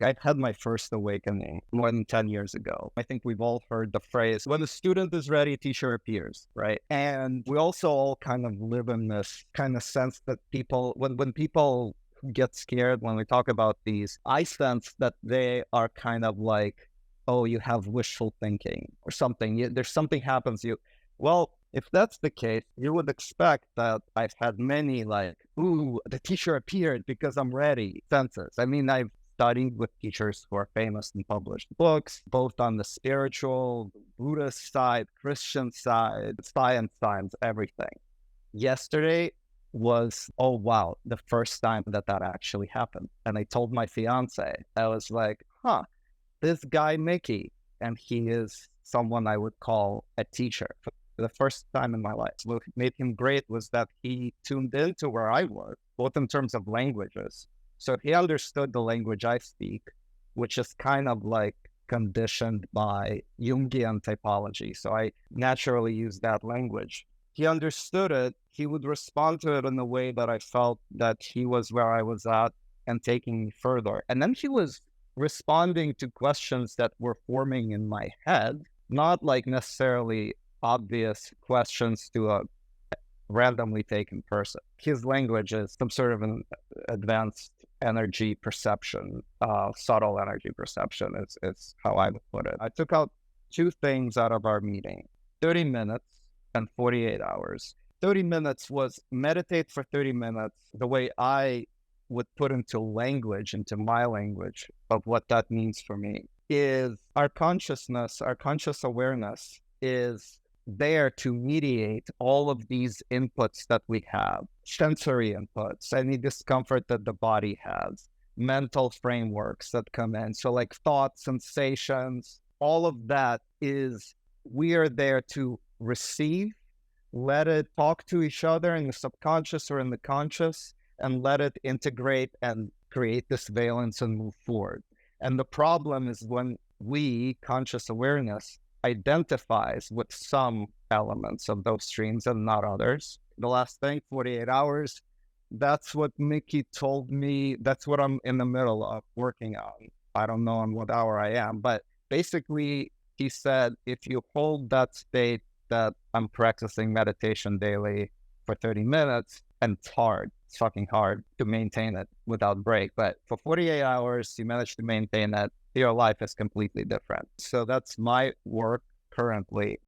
I had my first awakening more than 10 years ago. I think we've all heard the phrase, when the student is ready, a teacher appears, right? And we also all kind of live in this kind of sense that people, when people get scared when we talk about these, I sense that they are kind of like, oh, you have wishful thinking or something. There's something happens to you. Well, if that's the case, you would expect that I've had many like, ooh, the teacher appeared because I'm ready senses. I mean, I've studied with teachers who are famous and published books, both on the spiritual, Buddhist side, Christian side, science, everything. Yesterday was, oh, wow, the first time that actually happened. And I told my fiance, I was like, huh, this guy, Miki, and he is someone I would call a teacher for the first time in my life. What made him great was that he tuned into where I was, both in terms of languages. So he understood the language I speak, which is kind of like conditioned by Jungian typology. So I naturally use that language. He understood it. He would respond to it in a way that I felt that he was where I was at and taking me further. And then he was responding to questions that were forming in my head, not like necessarily obvious questions to a randomly taken person. His language is some sort of an advanced energy perception, subtle energy perception is how I would put it. I took out two things out of our meeting, 30 minutes and 48 hours. 30 minutes was meditate for 30 minutes the way I would put into language, into my language of what that means for me, is our consciousness, our conscious awareness is there to mediate all of these inputs that we have, sensory inputs, any discomfort that the body has, mental frameworks that come in. So like thoughts, sensations, all of that is, we are there to receive, let it talk to each other in the subconscious or in the conscious, and let it integrate and create this valence and move forward. And the problem is when we, conscious awareness, identifies with some elements of those streams and not others. The last thing, 48 hours, that's what Miki told me. That's what I'm in the middle of working on. I don't know on what hour I am, but basically he said, if you hold that state that I'm practicing meditation daily for 30 minutes, and it's hard, it's fucking hard to maintain it without break. But for 48 hours, you manage to maintain that, your life is completely different. So that's my work currently.